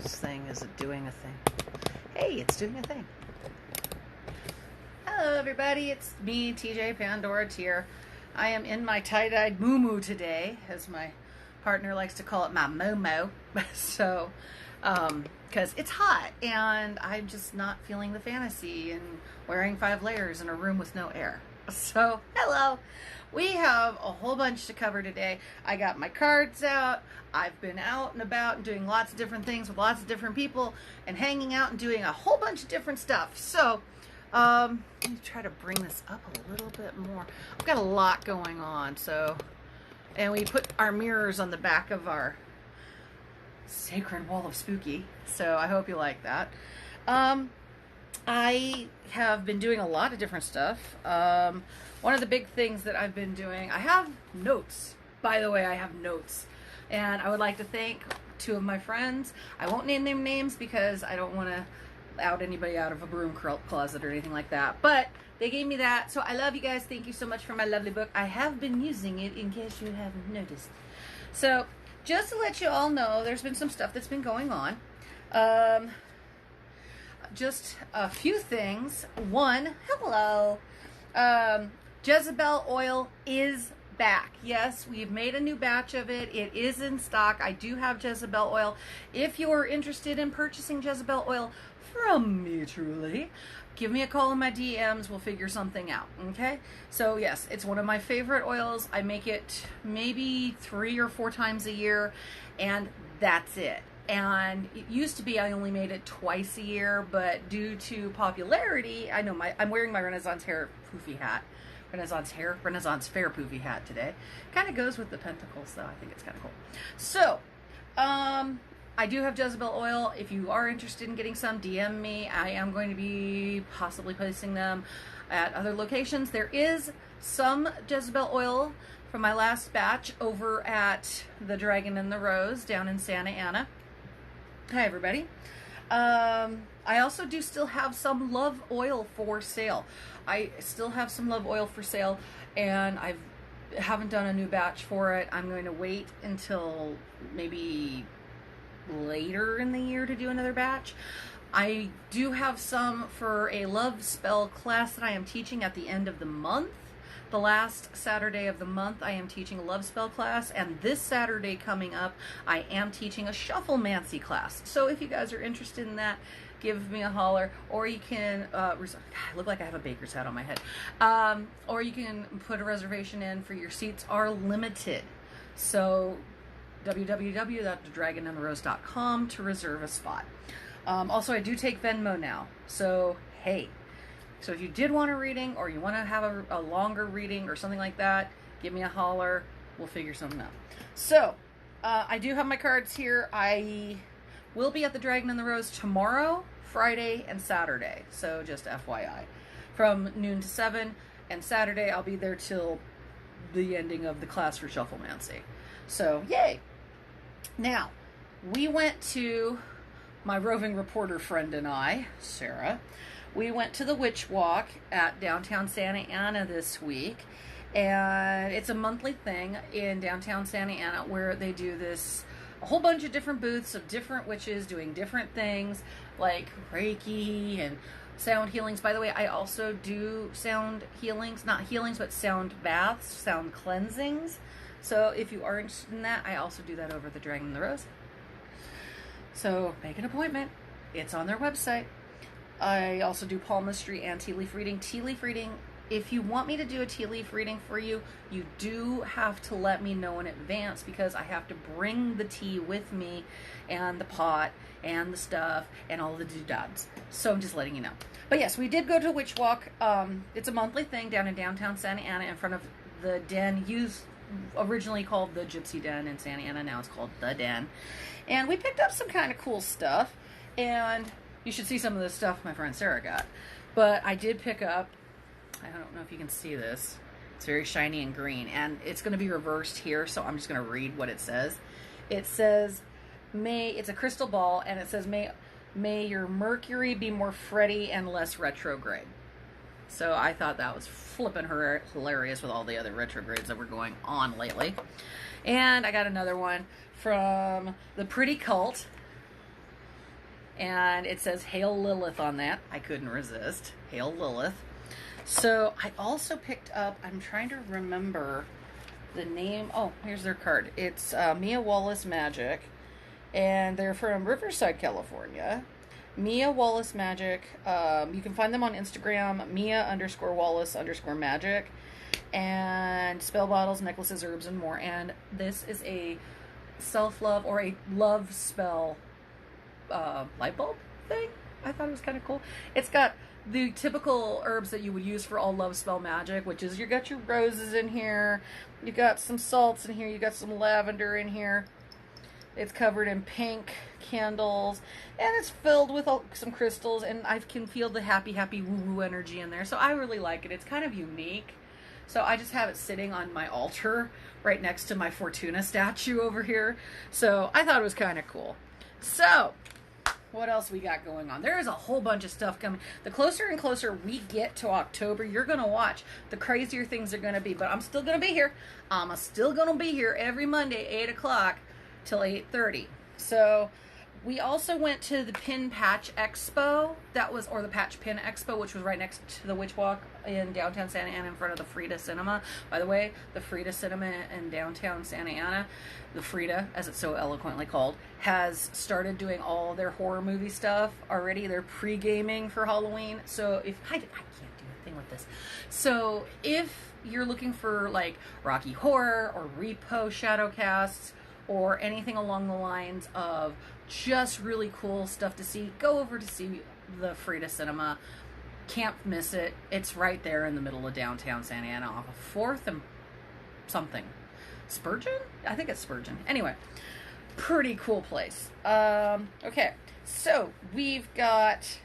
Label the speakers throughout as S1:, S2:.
S1: This thing, is it doing a thing? Hey, it's doing a thing. Hello everybody, it's me, TJ, Pandora, Teer. I am in my tie-dyed moo-moo today, as my partner likes to call it, my momo. So, because it's hot and I'm just not feeling the fantasy and wearing 5 layers in a room with no air. So, hello. We have a whole bunch to cover today. I got my cards out. I've been out and about and doing lots of different things with lots of different people and hanging out and doing a whole bunch of different stuff. So, let me try to bring this up a little bit more. I've got a lot going on, so, and we put our mirrors on the back of our sacred wall of spooky, so I hope you like that. I have been doing a lot of different stuff. One of the big things that I've been doing, I have notes. By the way, I have notes. And I would like to thank 2 of my friends. I won't name their names because I don't want to out anybody out of a broom closet or anything like that. But they gave me that. So I love you guys. Thank you so much for my lovely book. I have been using it in case you haven't noticed. So just to let you all know, there's been some stuff that's been going on. Just a few things. One, hello. Jezebel oil is back. Yes, we've made a new batch of it. It is in stock. I do have Jezebel oil. If you're interested in purchasing Jezebel oil from me truly, give me a call in my DMs. We'll figure something out. Okay? So yes, it's one of my favorite oils. I make it maybe 3 or 4 times a year, and that's it. And it used to be I only made it twice a year, but due to popularity, I know I'm wearing my Renaissance hair poofy hat. Renaissance fair poofy hat today. Kind of goes with the pentacles though. I think it's kind of cool. So, I do have Jezebel oil. If you are interested in getting some, DM me. I am going to be possibly placing them at other locations. There is some Jezebel oil from my last batch over at the Dragon and the Rose down in Santa Ana. Hi everybody. I also do still have some Love oil for sale. I still have some Love oil for sale, and I haven't done a new batch for it. I'm going to wait until maybe later in the year to do another batch. I do have some for a Love spell class that I am teaching at the end of the month. The last Saturday of the month, I am teaching a Love spell class, and this Saturday coming up, I am teaching a Shufflemancy class. So if you guys are interested in that, give me a holler, or you can, I look like I have a baker's hat on my head, or you can put a reservation in for your seats are limited. So www.thedragonandtherose.com to reserve a spot. Also, I do take Venmo now, so hey. So if you did want a reading, or you want to have a longer reading or something like that, give me a holler. We'll figure something out. So, I do have my cards here. I will be at the Dragon and the Rose tomorrow, Friday, and Saturday. So just FYI. From noon to 7, and Saturday I'll be there till the ending of the class for Shufflemancy. So, yay! Now, we went to, my roving reporter friend and I, Sarah, we went to the Witch Walk at downtown Santa Ana this week, and it's a monthly thing in downtown Santa Ana where they do this, a whole bunch of different booths of different witches doing different things like Reiki and sound healings. By the way, I also do sound healings, not healings, but sound baths, sound cleansings. So if you are interested in that, I also do that over the Dragon and the Rose. So make an appointment. It's on their website. I also do palmistry and tea leaf reading. Tea leaf reading, if you want me to do a tea leaf reading for you, you do have to let me know in advance, because I have to bring the tea with me and the pot and the stuff and all the doodads. So I'm just letting you know. But yes, we did go to Witch Walk. It's a monthly thing down in downtown Santa Ana in front of the Den, originally called the Gypsy Den in Santa Ana. Now it's called the Den. And we picked up some kind of cool stuff, and you should see some of the stuff my friend Sarah got. But I did pick up, I don't know if you can see this, it's very shiny and green, and it's going to be reversed here, so I'm just going to read what it says. It says, it's a crystal ball, and it says, may your Mercury be more fretty and less retrograde. So I thought that was flipping hilarious with all the other retrogrades that were going on lately. And I got another one from the Pretty Cult. and it says Hail Lilith on that. I couldn't resist. Hail Lilith. So I also picked up, I'm trying to remember the name. Oh, here's their card. It's Mia Wallace Magic, and they're from Riverside, California. Mia Wallace Magic. You can find them on Instagram, Mia_Wallace_Magic, and spell bottles, necklaces, herbs, and more. And this is a self-love or a love spell light bulb thing. I thought it was kind of cool. It's got the typical herbs that you would use for all love spell magic, which is you got your roses in here, you got some salts in here, you got some lavender in here. It's covered in pink candles, and it's filled with some crystals, and I can feel the happy woo-woo energy in there. So I really like it. It's kind of unique. So I just have it sitting on my altar right next to my Fortuna statue over here. So I thought it was kind of cool. So what else we got going on? There is a whole bunch of stuff coming. The closer and closer we get to October, you're going to watch, the crazier things are going to be. But I'm still going to be here. I'm still going to be here every Monday, 8 o'clock till 8:30. So we also went to the Pin Patch Expo. Or the Patch Pin Expo, which was right next to the Witch Walk in downtown Santa Ana in front of the Frida Cinema. By the way, the Frida Cinema in downtown Santa Ana, the Frida, as it's so eloquently called, has started doing all their horror movie stuff already. They're pre-gaming for Halloween. So if I can't do a thing with this. So if you're looking for like Rocky Horror or Repo Shadowcasts or anything along the lines of just really cool stuff to see, go over to see the Frida Cinema. Can't miss it. It's right there in the middle of downtown Santa Ana off of 4th and something. Spurgeon? I think it's Spurgeon. Anyway, pretty cool place. Okay, so we've got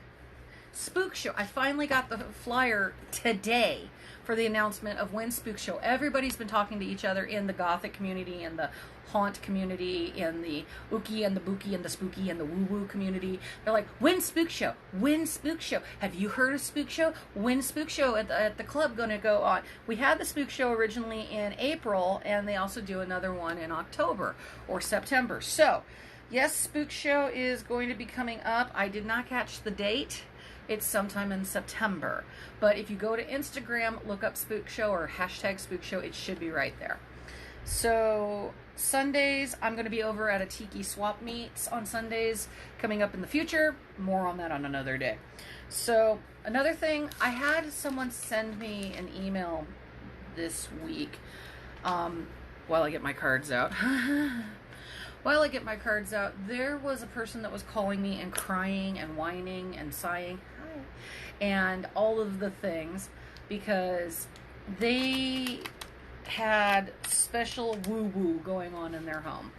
S1: Spook Show. I finally got the flyer today for the announcement of when Spook Show. Everybody's been talking to each other in the Gothic community and the haunt community, in the ookie and the bookie and the spooky and the woo-woo community. They're like, when Spook Show? When Spook Show? Have you heard of Spook Show? When Spook Show at the club going to go on? We had the Spook Show originally in April, and they also do another one in October or September. So, yes, Spook Show is going to be coming up. I did not catch the date. It's sometime in September. But if you go to Instagram, look up Spook Show or hashtag Spook Show, it should be right there. So Sundays, I'm going to be over at a Tiki Swap Meets on Sundays coming up in the future. More on that on another day. So another thing, I had someone send me an email this week while I get my cards out. While I get my cards out, there was a person that was calling me and crying and whining and sighing, hi, and all of the things because they had special woo-woo going on in their home.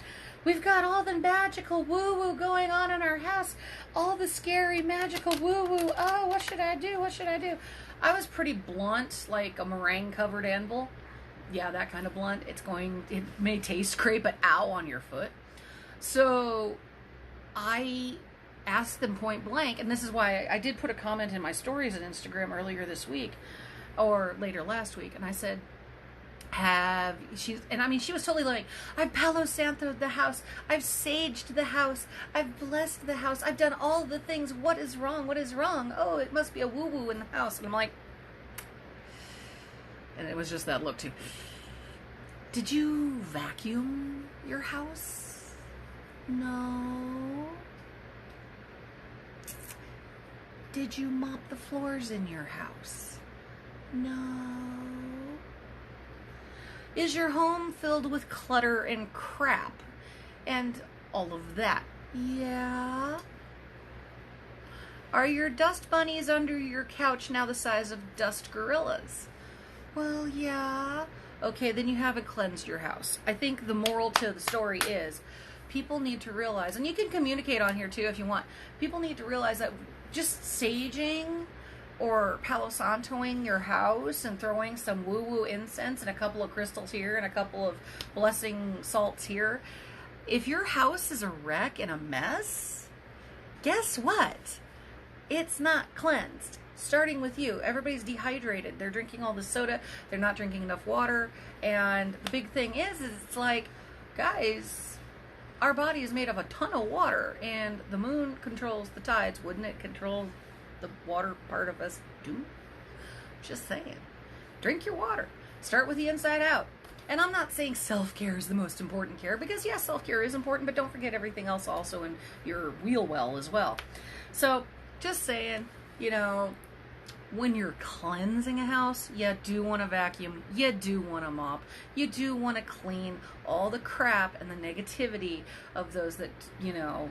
S1: We've got all the magical woo-woo going on in our house. All the scary magical woo-woo. Oh, what should I do? What should I do? I was pretty blunt, like a meringue-covered anvil. Yeah, that kind of blunt. It may taste great, but ow on your foot. So I asked them point blank, and this is why I did put a comment in my stories on Instagram earlier this week, or later last week, and I said, she was totally like, I've Palo Santo'd the house, I've saged the house, I've blessed the house, I've done all the things, what is wrong, what is wrong? Oh, it must be a woo-woo in the house. And I'm like, and it was just that look too. Did you vacuum your house? No. Did you mop the floors in your house? No. Is your home filled with clutter and crap and all of that? Yeah. Are your dust bunnies under your couch now the size of dust gorillas? Well, yeah. Okay, then you haven't cleansed your house. I think the moral to the story is people need to realize, and you can communicate on here too if you want, people need to realize that just saging or Palo Santoing your house and throwing some woo-woo incense and a couple of crystals here and a couple of blessing salts here, if your house is a wreck and a mess, guess what? It's not cleansed. Starting with you. Everybody's dehydrated. They're drinking all the soda. They're not drinking enough water. And the big thing is it's like, guys, our body is made of a ton of water, and the moon controls the tides. Wouldn't it control the water part of us too? Just saying. Drink your water. Start with the inside out. And I'm not saying self-care is the most important care, because yes, self-care is important, but don't forget everything else also in your wheel well as well. So just saying, you know, when you're cleansing a house, you do want to vacuum, you do want to mop, you do want to clean all the crap and the negativity of those that, you know,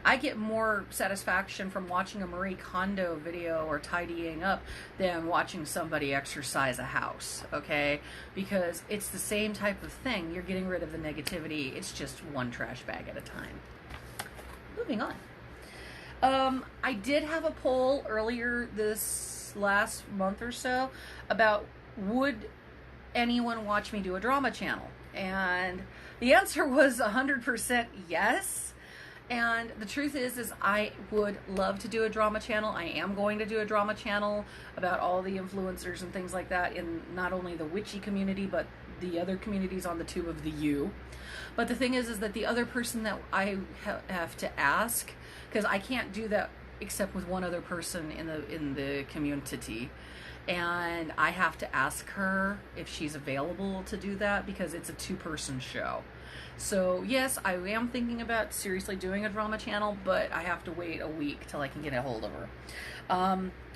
S1: I get more satisfaction from watching a Marie Kondo video or tidying up than watching somebody exercise a house, okay? Because it's the same type of thing. You're getting rid of the negativity. It's just one trash bag at a time. Moving on. I did have a poll earlier this last month or so about would anyone watch me do a drama channel? And the answer was 100% yes. And the truth is I would love to do a drama channel. I am going to do a drama channel about all the influencers and things like that in not only the witchy community, but the other communities on the tube of the U. But the thing is that the other person that I have to ask, because I can't do that except with one other person in the community, and I have to ask her if she's available to do that because it's a two-person show. So yes, I am thinking about seriously doing a drama channel, but I have to wait a week till I can get a hold of her.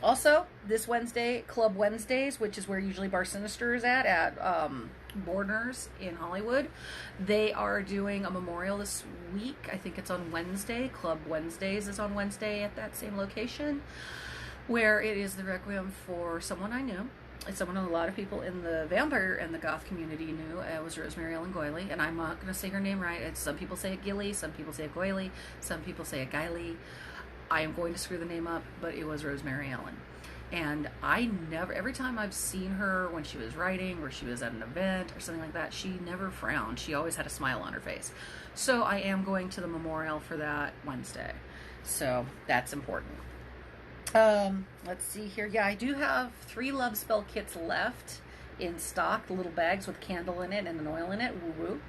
S1: Also, this Wednesday, Club Wednesdays, which is where usually Bar Sinister is at Borders in Hollywood, they are doing a memorial this week. I think it's on Wednesday. Club Wednesdays is on Wednesday at that same location, where it is the requiem for someone I knew. It's someone a lot of people in the vampire and the goth community knew. It was Rosemary Ellen Goyley, and I'm not going to say her name right. Some people say it Gilly, some people say it Goyley, some people say it Guiley. I am going to screw the name up, but it was Rosemary Ellen. And I never, every time I've seen her when she was writing or she was at an event or something like that, she never frowned. She always had a smile on her face. So I am going to the memorial for that Wednesday. So that's important. Let's see here. Yeah, I do have 3 love spell kits left in stock, the little bags with candle in it and an oil in it. Woo woo.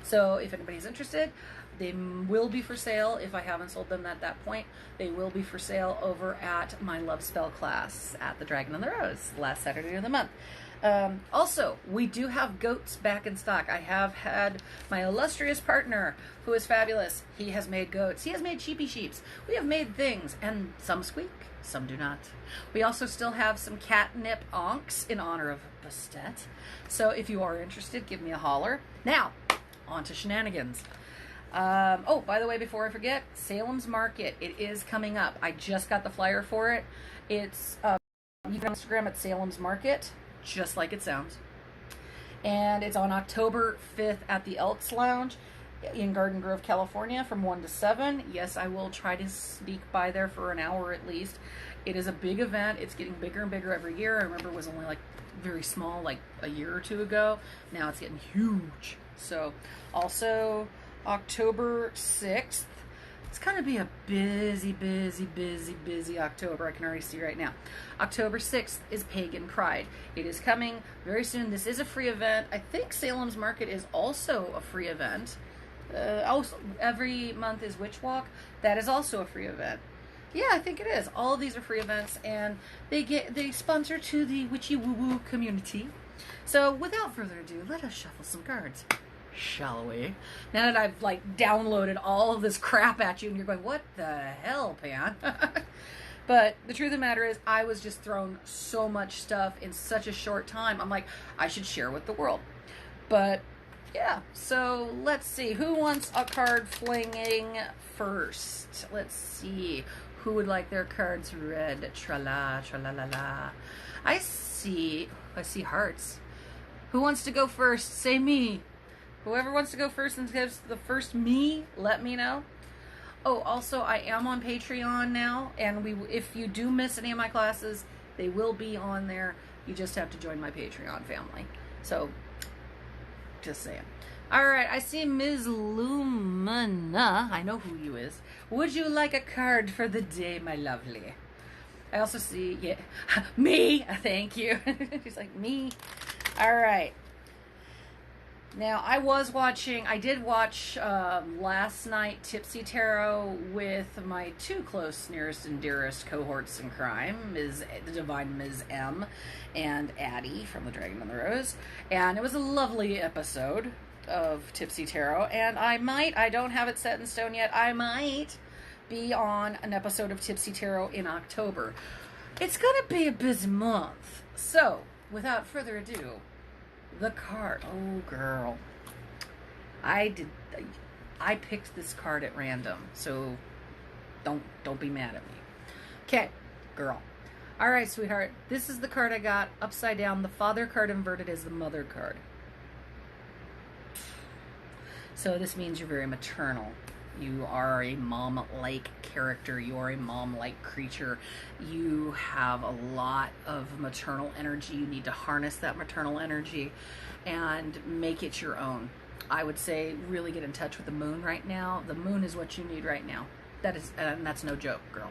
S1: So if anybody's interested, they will be for sale. If I haven't sold them at that point, they will be for sale over at my love spell class at the Dragon and the Rose last Saturday of the month. Also, we do have goats back in stock. I have had my illustrious partner, who is fabulous. He has made goats. He has made sheepy sheeps. We have made things, and some squeak, some do not. We also still have some catnip onks in honor of Bastet. So if you are interested, give me a holler. Now, on to shenanigans. Oh, by the way, before I forget, Salems Market. It is coming up. I just got the flyer for it. It's you can on Instagram at Salems Market, just like it sounds. And it's on October 5th at the Elks Lounge in Garden Grove, California, from 1 to 7. Yes, I will try to sneak by there for an hour at least. It is a big event. It's getting bigger and bigger every year. I remember it was only like very small like a year or two ago. Now it's getting huge. So also October 6th. It's going to be a busy October. I can already see right now. October 6th is Pagan Pride. It is coming very soon. This is a free event. I think Salem's Market is also a free event. Also, every month is Witch Walk. That is also a free event. Yeah, I think it is. All of these are free events, and they sponsor to the witchy woo-woo community. So without further ado, let us shuffle some cards. Shall we? Now that I've like downloaded all of this crap at you and you're going, what the hell, Pan? But the truth of the matter is I was just thrown so much stuff in such a short time. I'm like, I should share with the world. But yeah, so let's see. Who wants a card flinging first? Let's see. Who would like their cards read? Tra-la, tra-la-la-la. I see hearts. Who wants to go first? Say me. Whoever wants to go first and gives the first me, let me know. Oh, also, I am on Patreon now, and if you do miss any of my classes, they will be on there. You just have to join my Patreon family. So, just saying. All right, I see Ms. Lumina. I know who you is. Would you like a card for the day, my lovely? I also see, yeah, me. Thank you. She's like, me. All right. Now, I did watch last night Tipsy Tarot with my two close, nearest, and dearest cohorts in crime, the Divine Ms. M and Addie from The Dragon and the Rose. And it was a lovely episode of Tipsy Tarot. And I don't have it set in stone yet, I might be on an episode of Tipsy Tarot in October. It's going to be a busy month. So, without further ado, the card. Oh, girl. I picked this card at random, so don't be mad at me. Okay, girl. All right, sweetheart. This is the card I got upside down. The Father card inverted is the Mother card. So this means you're very maternal. You are a mom-like character. You are a mom-like creature. You have a lot of maternal energy. You need to harness that maternal energy and make it your own. I would say really get in touch with the moon right now. The moon is what you need right now. That's no joke, girl.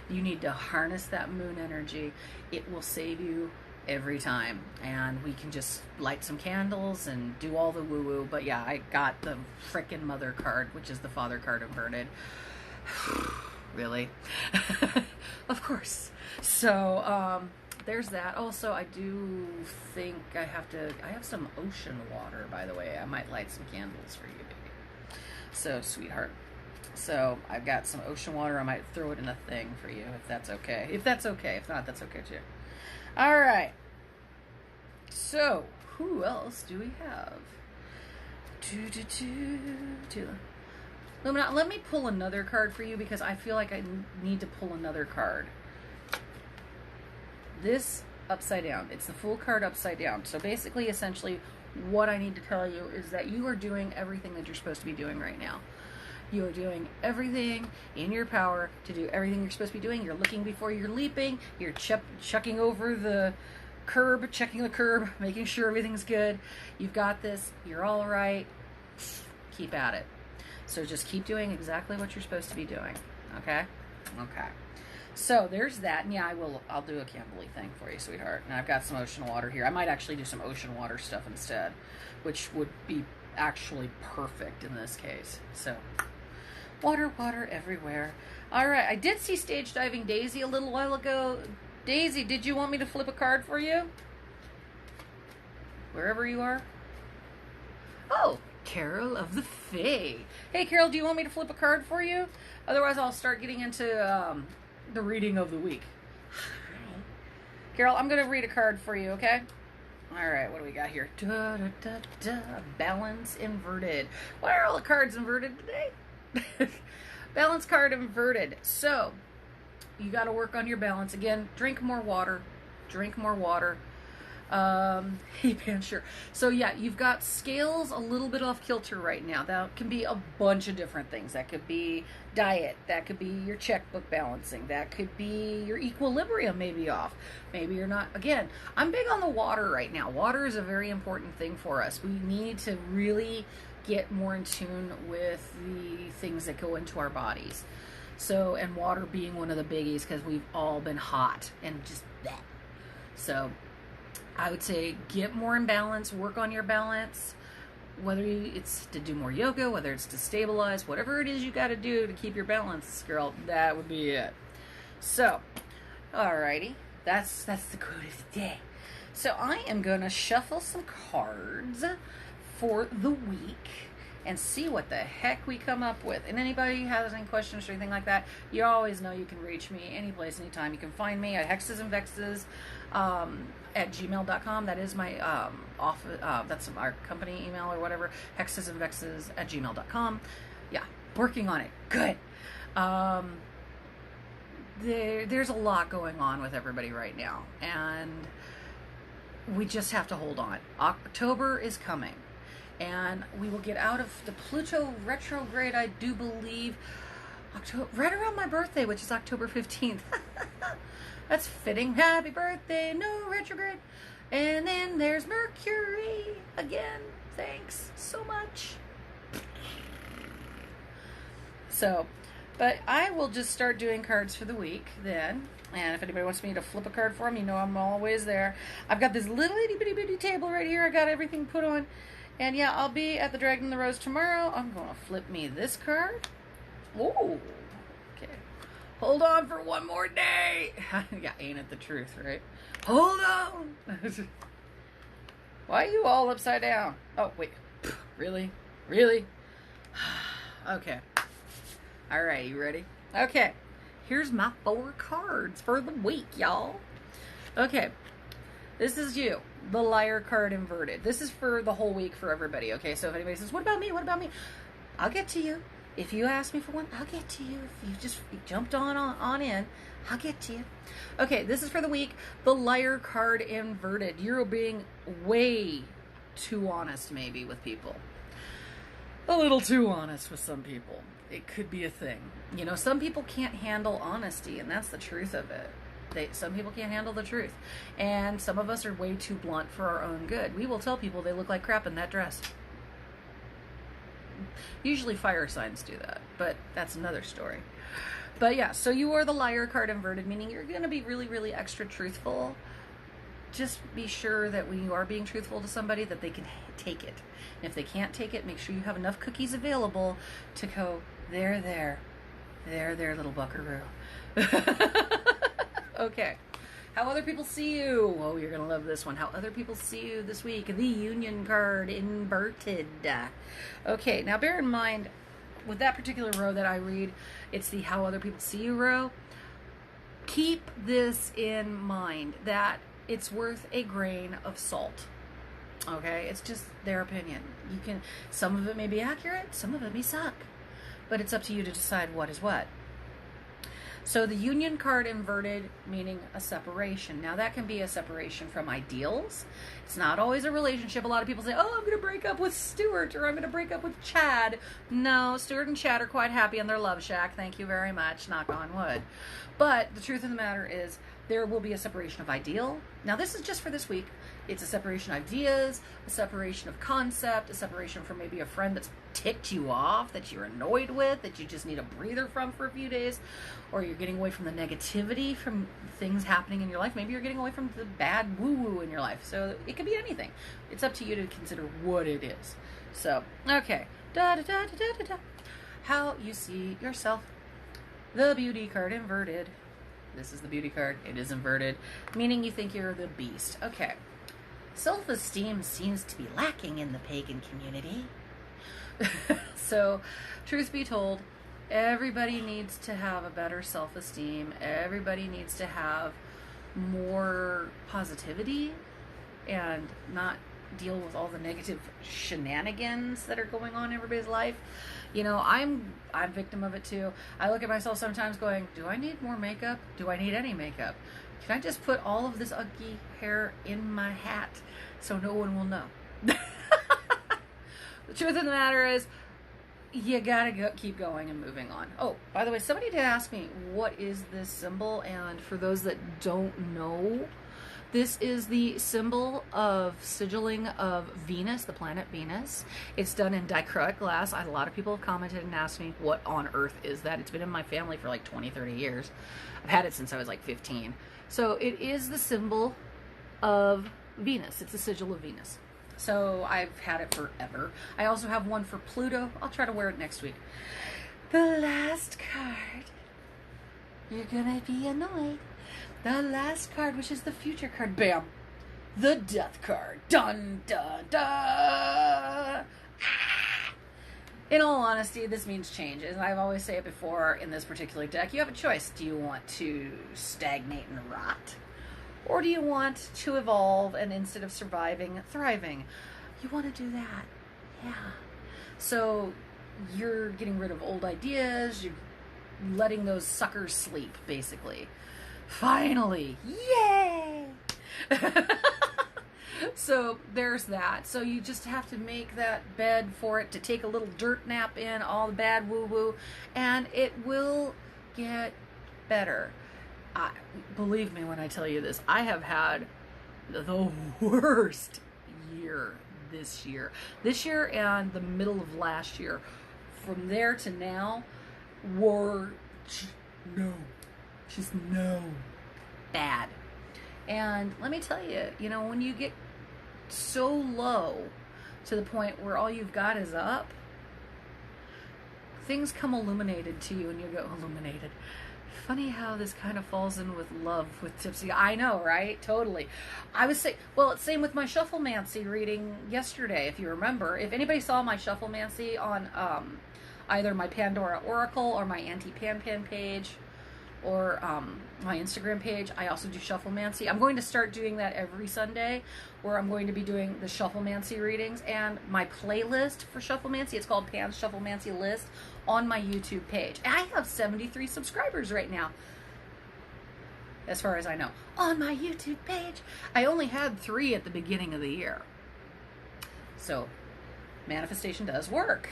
S1: You need to harness that moon energy. It will save you every time, and we can just light some candles and do all the woo-woo. But yeah, I got the frickin' Mother card, which is the Father card inverted. Really? Of course. So there's that. Also, I do think I have some ocean water, by the way. I might light some candles for you, baby. So, sweetheart. So I've got some ocean water. I might throw it in a thing for you, if that's okay. If that's okay. If not, that's okay too. All right. So, who else do we have? Lumina, let me pull another card for you because I feel like I need to pull another card. This upside down. It's the Fool card upside down. So basically, essentially, what I need to tell you is that you are doing everything that you're supposed to be doing right now. You are doing everything in your power to do everything you're supposed to be doing. You're looking before you're leaping. You're chucking over the curb, checking the curb, making sure everything's good. You've got this. You're all right. Keep at it. So just keep doing exactly what you're supposed to be doing. Okay? Okay. So there's that. And yeah, I'll do a candle thing for you, sweetheart. And I've got some ocean water here. I might actually do some ocean water stuff instead, which would be actually perfect in this case. So water everywhere. All right, I did see Stage Diving Daisy a little while ago. Daisy, did you want me to flip a card for you? Wherever you are. Oh, Carol of the Fae. Hey, Carol, do you want me to flip a card for you? Otherwise, I'll start getting into the reading of the week. Hi. Carol, I'm going to read a card for you, okay? All right, what do we got here? Balance inverted. Why are all the cards inverted today? Balance card inverted. So you got to work on your balance again. Drink more water. Sure. So yeah, you've got scales a little bit off kilter right now. That can be a bunch of different things. That could be diet. That could be your checkbook balancing. That could be your equilibrium maybe off. Maybe you're not. Again, I'm big on the water right now. Water is a very important thing for us. We need to really get more in tune with the things that go into our bodies. So, and water being one of the biggies because we've all been hot and just that. So I would say get more in balance, work on your balance, whether it's to do more yoga, whether it's to stabilize, whatever it is you got to do to keep your balance, girl, that would be it. So, alrighty, that's the quote of the day. So I am going to shuffle some cards for the week and see what the heck we come up with. And anybody has any questions or anything like that, you always know you can reach me any place, anytime. You can find me at hexesandvexes at gmail.com. That is my that's our company email or whatever. hexesandvexes at gmail.com. Yeah, working on it. Good. There's a lot going on with everybody right now, and we just have to hold on. October is coming, and we will get out of the Pluto retrograde, I do believe, right around my birthday, which is October 15th. That's fitting. Happy birthday, no retrograde. And then there's Mercury again. Thanks so much. So, but I will just start doing cards for the week then. And if anybody wants me to flip a card for them, you know I'm always there. I've got this little itty bitty bitty table right here. I got everything put on. And yeah, I'll be at the Dragon and the Rose tomorrow. I'm going to flip me this card. Ooh. Okay. Hold on for one more day. Yeah, ain't it the truth, right? Hold on. Why are you all upside down? Oh, wait. Really? Really? Okay. All right, you ready? Okay. Here's my 4 cards for the week, y'all. Okay. This is you. The Liar card inverted. This is for the whole week for everybody, okay? So if anybody says, what about me? What about me? I'll get to you. If you ask me for one, I'll get to you. If you just jumped on in, I'll get to you. Okay, this is for the week. The Liar card inverted. You're being way too honest, maybe, with people. A little too honest with some people. It could be a thing. You know, some people can't handle honesty, and that's the truth of it. Some people can't handle the truth. And some of us are way too blunt for our own good. We will tell people they look like crap in that dress. Usually fire signs do that, but that's another story. But yeah, so you are the Liar card inverted, meaning you're going to be really, really extra truthful. Just be sure that when you are being truthful to somebody that they can take it. And if they can't take it, make sure you have enough cookies available to go, there, little buckaroo. Okay. How other people see you. Oh, you're going to love this one. How other people see you this week. The Union card inverted. Okay, now bear in mind, with that particular row that I read, it's the How Other People See You row. Keep this in mind, that it's worth a grain of salt. Okay? It's just their opinion. Some of it may be accurate, some of it may suck. But it's up to you to decide what is what. So the Union card inverted, meaning a separation. Now that can be a separation from ideals. It's not always a relationship. A lot of people say, oh, I'm going to break up with Stuart, or I'm going to break up with Chad. No, Stuart and Chad are quite happy in their love shack. Thank you very much. Knock on wood. But the truth of the matter is there will be a separation of ideal. Now this is just for this week. It's a separation of ideas, a separation of concept, a separation from maybe a friend that's ticked you off, that you're annoyed with, that you just need a breather from for a few days, or you're getting away from the negativity from things happening in your life. Maybe you're getting away from the bad woo-woo in your life. So it could be anything. It's up to you to consider what it is. So, okay. How you see yourself. The Beauty card inverted. This is the Beauty card. It is inverted, meaning you think you're the beast. Okay. Self-esteem seems to be lacking in the pagan community. So, truth be told, everybody needs to have a better self-esteem. Everybody needs to have more positivity and not deal with all the negative shenanigans that are going on in everybody's life. You know, I'm victim of it too. I look at myself sometimes going, do I need more makeup? Do I need any makeup? Can I just put all of this ugly hair in my hat so no one will know? The truth of the matter is, you gotta keep going and moving on. Oh, by the way, somebody did ask me, what is this symbol? And for those that don't know, this is the symbol of sigilling of Venus, the planet Venus. It's done in dichroic glass. A lot of people have commented and asked me, what on earth is that? It's been in my family for like 20, 30 years. I've had it since I was like 15. So it is the symbol of Venus. It's a sigil of Venus. So I've had it forever. I also have one for Pluto. I'll try to wear it next week. The last card. You're gonna be annoyed. The last card, which is the future card. Bam. The Death card. Dun, dun, dun. Ah. In all honesty, this means change. And I've always said it before in this particular deck, you have a choice. Do you want to stagnate and rot? Or do you want to evolve and instead of surviving, thriving? You want to do that. Yeah. So you're getting rid of old ideas. You're letting those suckers sleep, basically. Finally. Yay! So there's that. So you just have to make that bed for it to take a little dirt nap in, all the bad woo-woo, and it will get better. Believe me when I tell you this, I have had the worst year this year. This year and the middle of last year. From there to now, just no bad. And let me tell you, you know, when you get so low to the point where all you've got is up, things come illuminated to you and you go, illuminated. Funny how this kind of falls in with love with Tipsy. I know, right? Totally. I was saying, well, it's same with my Shufflemancy reading yesterday, if you remember. If anybody saw my Shufflemancy on either my Pandora Oracle or my Anti-Pan page or my Instagram page, I also do Shufflemancy. I'm going to start doing that every Sunday, where I'm going to be doing the Shufflemancy readings, and my playlist for Shufflemancy, it's called Pan's Shufflemancy List, on my YouTube page. And I have 73 subscribers right now, as far as I know, on my YouTube page. I only had 3 at the beginning of the year. So manifestation does work.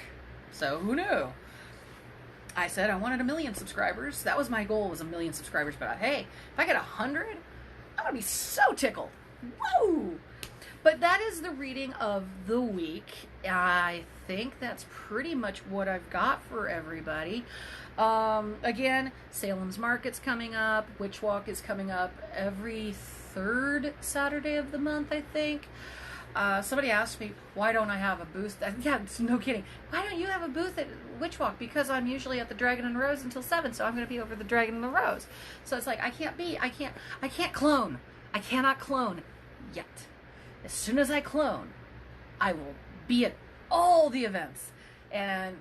S1: So who knew? I said I wanted 1 million subscribers. That was my goal, was 1 million subscribers. But hey, if I get 100, I'm gonna be so tickled. Woo! But that is the reading of the week. I think that's pretty much what I've got for everybody. Again, Salems Market's coming up. Witch Walk is coming up every 3rd Saturday of the month, I think. Somebody asked me, why don't I have a booth? Yeah, it's no kidding. Why don't you have a booth at Witch Walk? Because I'm usually at the Dragon and the Rose until 7, so I'm going to be over the Dragon and the Rose. So it's like, I can't clone. I cannot clone yet. As soon as I clone, I will be at all the events, and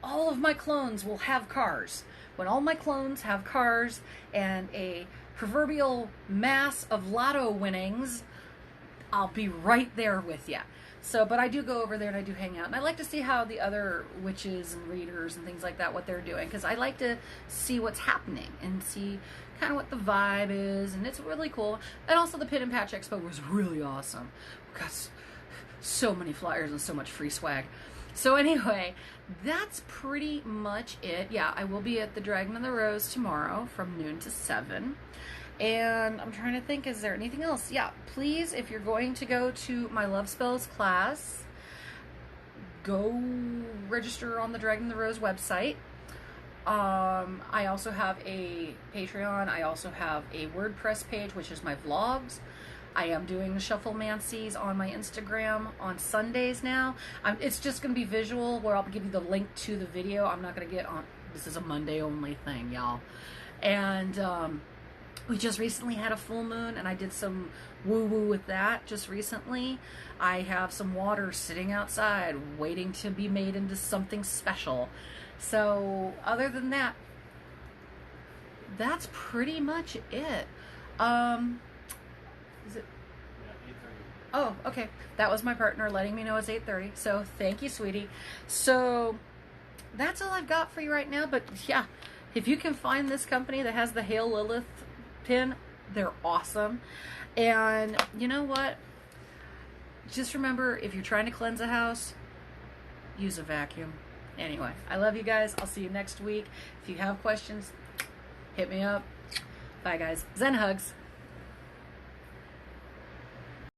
S1: all of my clones will have cars. When all my clones have cars and a proverbial mass of lotto winnings, I'll be right there with you. So, but I do go over there and I do hang out, and I like to see how the other witches and readers and things like that, what they're doing, because I like to see what's happening and see kind of what the vibe is, and it's really cool. And also the Pin and Patch Expo was really awesome. We got so many flyers and so much free swag. So anyway, that's pretty much it. Yeah, I will be at the Dragon and the Rose tomorrow from noon to 7. And I'm trying to think, is there anything else? Yeah, please, if you're going to go to my Love Spells class, go register on the Dragon and the Rose website. I also have a Patreon. I also have a WordPress page, which is my vlogs. I am doing the Shufflemancies on my Instagram on Sundays now. It's just going to be visual, where I'll give you the link to the video. I'm not going to get on. This is a Monday only thing, y'all. And we just recently had a full moon, and I did some woo-woo with that just recently. I have some water sitting outside waiting to be made into something special. So other than that, that's pretty much it. Is it? Yeah, 8:30. Oh, okay. That was my partner letting me know it's 8:30. So thank you, sweetie. So that's all I've got for you right now. But yeah, if you can find this company that has the Hail Lilith pin, they're awesome. And you know what? Just remember, if you're trying to cleanse a house, use a vacuum. Anyway, I love you guys. I'll see you next week. If you have questions, hit me up. Bye, guys. Zen hugs.